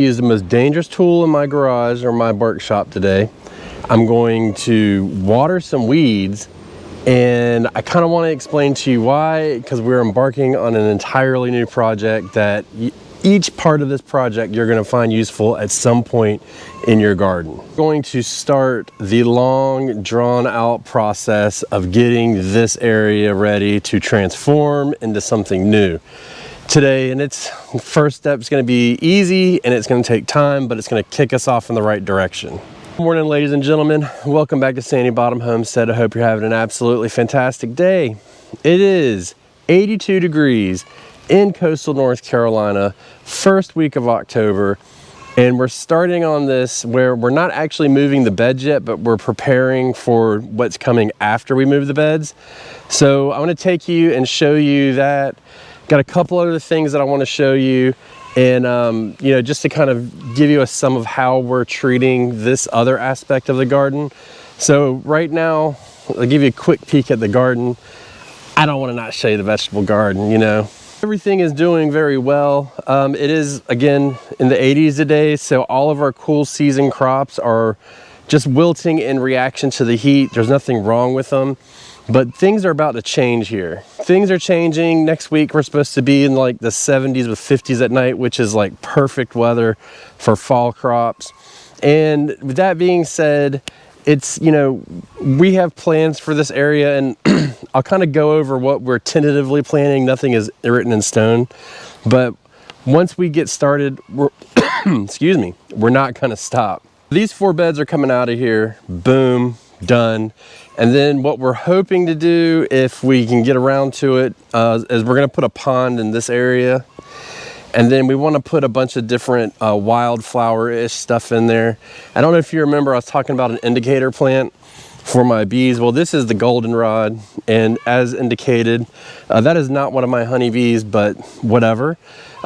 Use the most dangerous tool in my garage or my workshop today. I'm going to water some weeds, and I kind of want to explain to you why, because we're embarking on an entirely new project that each part of this project you're going to find useful at some point in your garden. We're going to start the long drawn out process of getting this area ready to transform into something new today, and its first step is going to be easy and it's going to take time, but it's going to kick us off in the right direction. Good morning, ladies and gentlemen. Welcome back to Sandy Bottom Homestead. I hope you're having an absolutely fantastic day. It is 82 degrees in coastal North Carolina, first week of October, and we're starting on this where we're not actually moving the beds yet, but we're preparing for what's coming after we move the beds. So I want to take you and show you that. Got a couple other things that I want to show you, and you know, just to kind of give you a sum of how we're treating this other aspect of the garden. So right now, I'll give you a quick peek at the garden. I don't want to not show you the vegetable garden, you know. Everything is doing very well. It is, again, in the 80s today, so all of our cool season crops are just wilting in reaction to the heat. There's nothing wrong with them. But things are about to change here. Things are changing. Next week we're supposed to be in like the 70s with 50s at night, which is like perfect weather for fall crops. And with that being said, it's, you know, we have plans for this area, and I'll kind of go over what we're tentatively planning. Nothing is written in stone, but once we get started, we're excuse me, we're not going to stop. These 4 beds are coming out of here. Boom, done. And then what we're hoping to do, if we can get around to it, is we're going to put a pond in this area, and then we want to put a bunch of different wildflower-ish stuff in there. I don't know if you remember, I was talking about an indicator plant for my bees. Well, this is the goldenrod, and as indicated, that is not one of my honeybees, but whatever.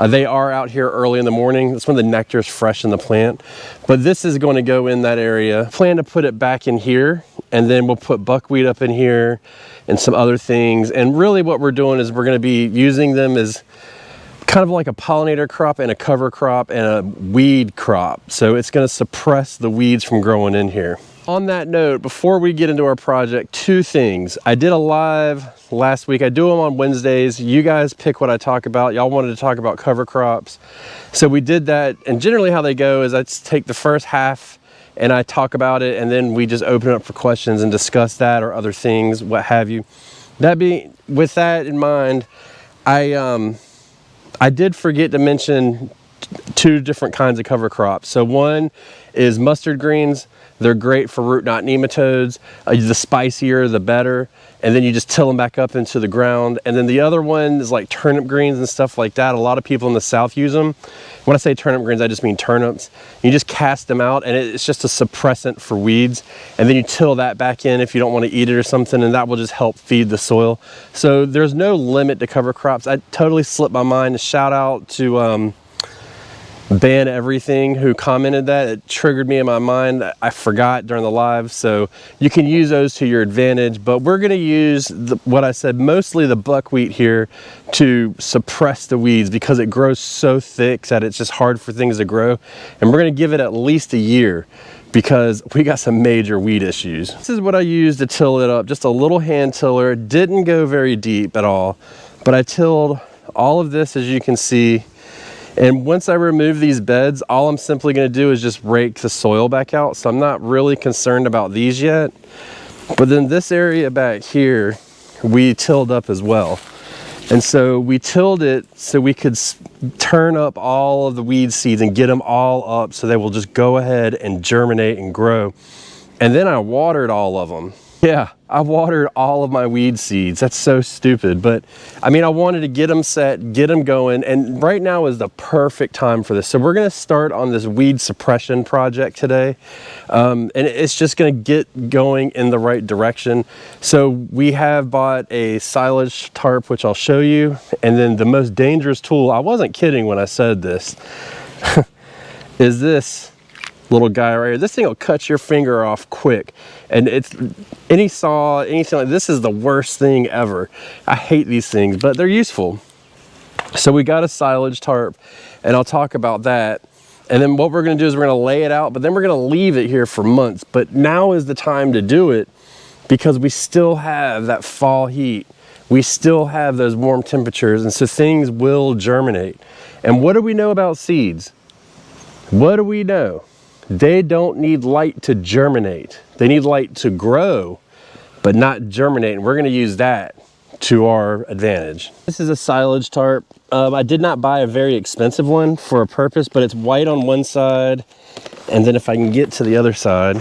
They are out here early in the morning. That's when the nectar is fresh in the plant. But this is going to go in that area. Plan to put it back in here, and then we'll put buckwheat up in here and some other things. And really what we're doing is we're going to be using them as kind of like a pollinator crop and a cover crop and a weed crop. So it's going to suppress the weeds from growing in here. On that note, before we get into our project, 2 things. I did a live last week. I do them on Wednesdays. You guys pick what I talk about. Y'all wanted to talk about cover crops. So we did that, and generally how they go is I take the first half and I talk about it, and then we just open it up for questions and discuss that or other things, what have you. With that in mind, I did forget to mention 2 different kinds of cover crops. So one is mustard greens. They're great for root knot nematodes. The spicier, the better. And then you just till them back up into the ground. And then the other one is like turnip greens and stuff like that. A lot of people in the South use them. When I say turnip greens, I just mean turnips. You just cast them out, and it's just a suppressant for weeds. And then you till that back in if you don't want to eat it or something, and that will just help feed the soil. So there's no limit to cover crops. I totally slipped my mind. A shout out to Ban Everything, who commented that. It triggered me in my mind. I forgot during the live, so you can use those to your advantage, but we're going to use what I said, mostly the buckwheat here, to suppress the weeds because it grows so thick that it's just hard for things to grow. And we're going to give it at least a year because we got some major weed issues. This is what I used to till it up, just a little hand tiller. Didn't go very deep at all, but I tilled all of this, as you can see. And once I remove these beds, all I'm simply going to do is just rake the soil back out. So I'm not really concerned about these yet. But then this area back here, we tilled up as well. And so we tilled it so we could turn up all of the weed seeds and get them all up so they will just go ahead and germinate and grow. And then I watered all of them. Yeah, I watered all of my weed seeds. That's so stupid, but I mean, I wanted to get them set, get them going, and right now is the perfect time for this. So we're gonna start on this weed suppression project today, and it's just gonna get going in the right direction. So we have bought a silage tarp, which I'll show you, and then the most dangerous tool, I wasn't kidding when I said this, is this little guy right here. This thing will cut your finger off quick, and it's any saw, anything like this is the worst thing ever. I hate these things, but they're useful. So we got a silage tarp, and I'll talk about that. And then what we're gonna do is we're gonna lay it out, but then we're gonna leave it here for months. But now is the time to do it because we still have that fall heat. We still have those warm temperatures, and so things will germinate. And what do we know about seeds? What do we know? They don't need light to germinate. They need light to grow, but not germinate. And we're gonna use that to our advantage. This is a silage tarp. I did not buy a very expensive one for a purpose, but it's white on one side. And then if I can get to the other side,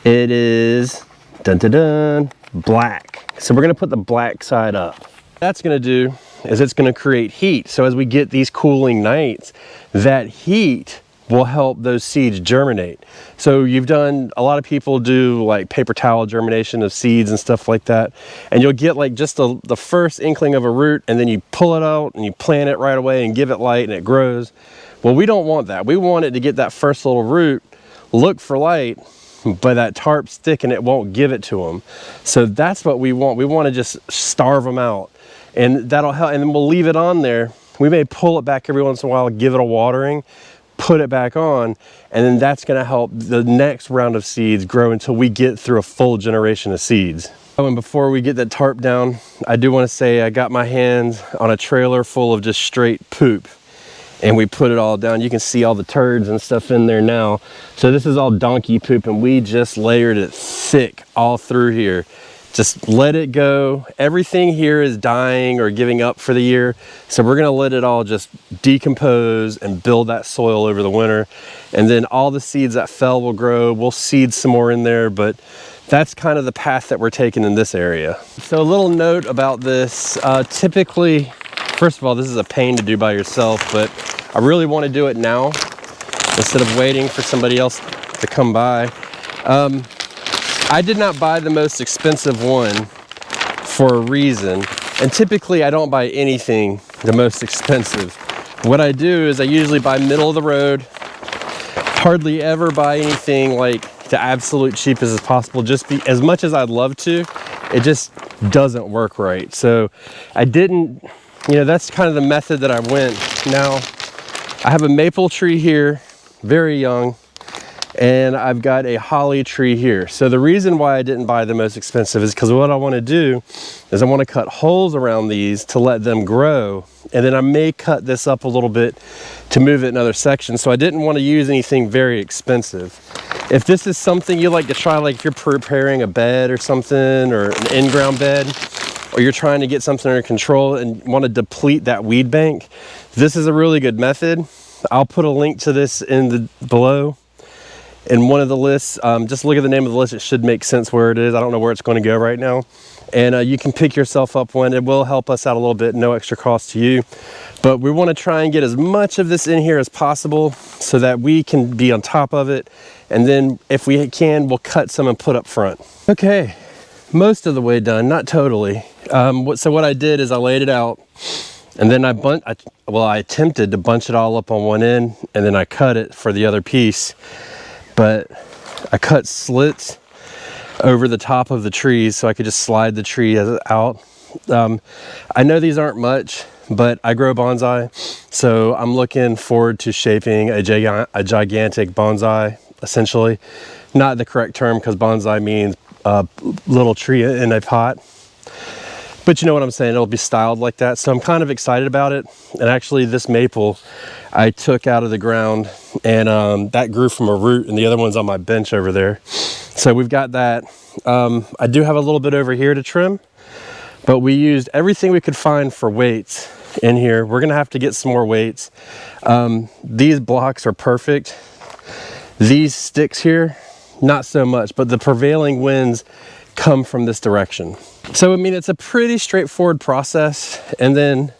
it is dun dun dun, black. So we're gonna put the black side up. What that's gonna do is it's gonna create heat. So as we get these cooling nights, that heat will help those seeds germinate. So a lot of people do like paper towel germination of seeds and stuff like that. And you'll get like just the first inkling of a root, and then you pull it out and you plant it right away and give it light and it grows. Well, we don't want that. We want it to get that first little root, look for light, but that tarp stick and it won't give it to them. So that's what we want. We want to just starve them out, and that'll help. And then we'll leave it on there. We may pull it back every once in a while, give it a watering, put it back on, and then that's going to help the next round of seeds grow until we get through a full generation of seeds. Oh, and before we get that tarp down, I do want to say I got my hands on a trailer full of just straight poop, and we put it all down. You can see all the turds and stuff in there now. So this is all donkey poop, and we just layered it thick all through here. Just let it go. Everything here is dying or giving up for the year. So we're gonna let it all just decompose and build that soil over the winter. And then all the seeds that fell will grow. We'll seed some more in there, but that's kind of the path that we're taking in this area. So a little note about this. Typically, first of all, this is a pain to do by yourself, but I really wanna do it now instead of waiting for somebody else to come by. I did not buy the most expensive one for a reason, and typically I don't buy anything the most expensive. What I do is I usually buy middle of the road, hardly ever buy anything like the absolute cheapest as possible, as much as I'd love to, it just doesn't work right. So I didn't, that's kind of the method that I went. Now I have a maple tree here, very young, and I've got a holly tree here. So the reason why I didn't buy the most expensive is because what I want to do is I want to cut holes around these to let them grow, and then I may cut this up a little bit to move it in other sections. So I didn't want to use anything very expensive. If this is something you like to try, like if you're preparing a bed or something, or an in-ground bed, or you're trying to get something under control and want to deplete that weed bank, this is a really good method. I'll put a link to this below in one of the lists. Just look at the name of the list. It should make sense where it is. I don't know where it's going to go right now. And you can pick yourself up one. It will help us out a little bit, no extra cost to you. But we want to try and get as much of this in here as possible so that we can be on top of it. And then if we can, we'll cut some and put up front. Okay, most of the way done, not totally. So what I did is I laid it out, and then I attempted to bunch it all up on one end, and then I cut it for the other piece. But I cut slits over the top of the trees so I could just slide the tree out. I know these aren't much, but I grow bonsai, so I'm looking forward to shaping a gigantic bonsai, essentially. Not the correct term, because bonsai means a little tree in a pot. But you know what I'm saying, it'll be styled like that. So I'm kind of excited about it. And actually this maple I took out of the ground, and that grew from a root, and the other one's on my bench over there. So we've got that. I do have a little bit over here to trim, but we used everything we could find for weights in here. We're gonna have to get some more weights. These blocks are perfect. These sticks here, not so much, but the prevailing winds come from this direction. So, I mean, it's a pretty straightforward process. And then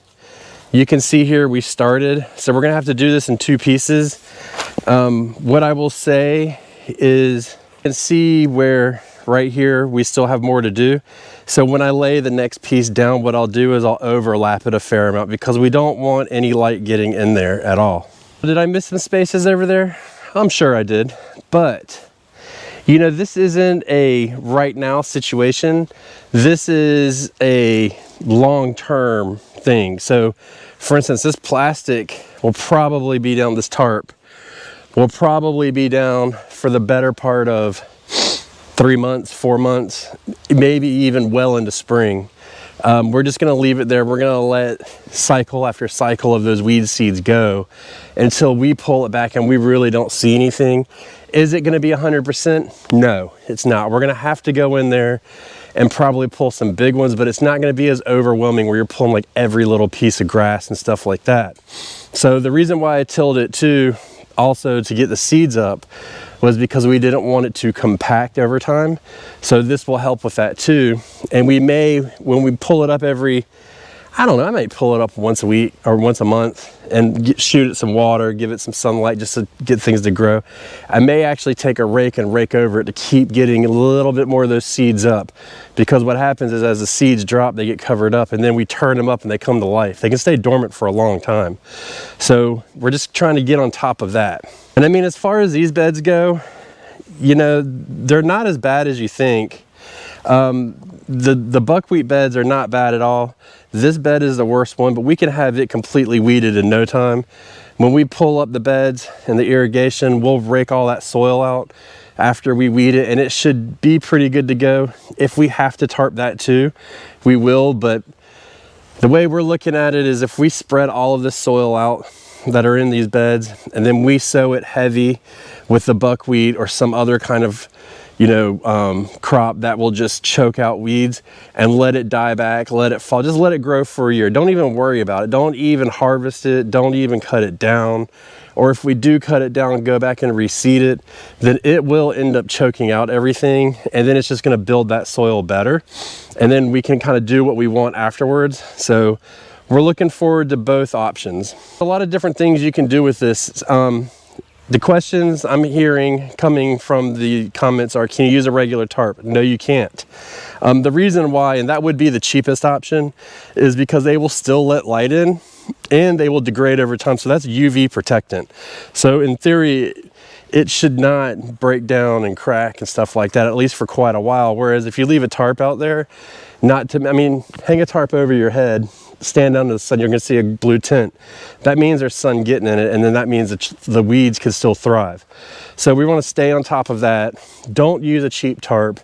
you can see here we started. So we're gonna have to do this in two pieces. What I will say is, you can see where right here we still have more to do. So when I lay the next piece down, what I'll do is I'll overlap it a fair amount, because we don't want any light getting in there at all. Did I miss some spaces over there? I'm sure I did, but you know, this isn't a right now situation. This is a long-term thing. So For instance, this plastic will probably be down, this tarp will probably be down for the better part of 3 months, 4 months, maybe even well into spring. We're just gonna leave it there. We're gonna let cycle after cycle of those weed seeds go until we pull it back and we really don't see anything. Is it gonna be 100%? No, it's not. We're gonna have to go in there and probably pull some big ones, but it's not gonna be as overwhelming where you're pulling like every little piece of grass and stuff like that. So the reason why I tilled it too, also to get the seeds up, was because we didn't want it to compact over time. So this will help with that too. And we may, when we pull it up every, I don't know, I might pull it up once a week or once a month and shoot it some water, give it some sunlight just to get things to grow. I may actually take a rake and rake over it to keep getting a little bit more of those seeds up. Because what happens is as the seeds drop, they get covered up and then we turn them up and they come to life. They can stay dormant for a long time. So we're just trying to get on top of that. And I mean, as far as these beds go, you know, they're not as bad as you think. The buckwheat beds are not bad at all. This bed is the worst one, but we can have it completely weeded in no time. When we pull up the beds and the irrigation, we'll rake all that soil out after we weed it, and it should be pretty good to go. If we have to tarp that too, we will, but the way we're looking at it is if we spread all of this soil out that are in these beds and then we sow it heavy with the buckwheat or some other kind of, you know, crop that will just choke out weeds, and let it die back, let it fall, just let it grow for a year. Don't even worry about it. Don't even harvest it. Don't even cut it down. Or if we do cut it down and go back and reseed it, then it will end up choking out everything, and then it's just going to build that soil better, and then we can kind of do what we want afterwards. So we're looking forward to both options. A lot of different things you can do with this. The questions I'm hearing coming from the comments are, can you use a regular tarp? No, you can't. The reason why, and that would be the cheapest option, is because they will still let light in and they will degrade over time. So that's UV protectant. So in theory, it should not break down and crack and stuff like that, at least for quite a while. Whereas if you leave a tarp out there, I mean, hang a tarp over your head, stand under the sun, you're going to see a blue tint. That means there's sun getting in it, and then that means that the weeds can still thrive. So we want to stay on top of that. Don't use a cheap tarp.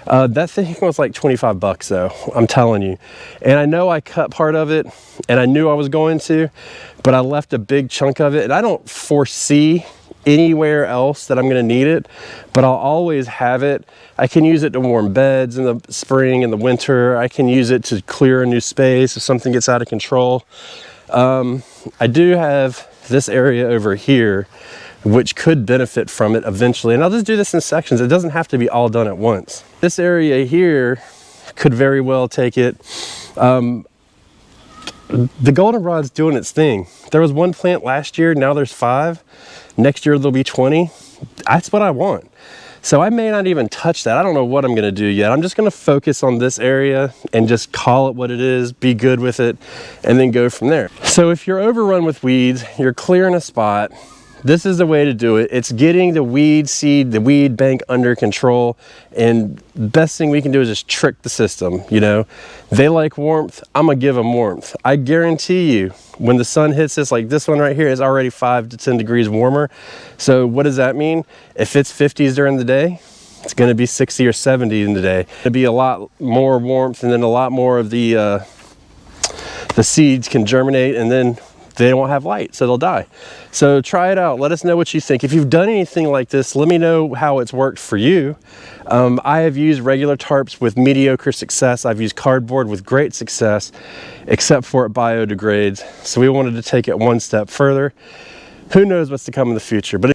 That thing was like 25 bucks though, I'm telling you. And I know I cut part of it, and I knew I was going to, but I left a big chunk of it, and I don't foresee anywhere else that I'm going to need it, but I'll always have it. I can use it to warm beds in the spring and the winter. I can use it to clear a new space if something gets out of control. I do have this area over here which could benefit from it eventually, and I'll just do this in sections. It doesn't have to be all done at once. This area here could very well take it. The goldenrod's doing its thing. There was one plant last year, now there's 5. Next year there'll be 20. That's what I want. So I may not even touch that. I don't know what I'm gonna do yet. I'm just gonna focus on this area and just call it what it is, be good with it, and then go from there. So if you're overrun with weeds, you're clearing a spot, this is the way to do it. It's getting the weed seed, the weed bank under control, and the best thing we can do is just trick the system, you know? They like warmth, I'm gonna give them warmth. I guarantee you, when the sun hits this, like this one right here is already 5 to 10 degrees warmer. So what does that mean? If it's 50s during the day, it's gonna be 60 or 70 in the day. It'll be a lot more warmth, and then a lot more of the seeds can germinate, and then they won't have light, so they'll die. So try it out. Let us know what you think. If you've done anything like this, let me know how it's worked for you. I have used regular tarps with mediocre success. I've used cardboard with great success, except for it biodegrades. So we wanted to take it one step further. Who knows what's to come in the future? But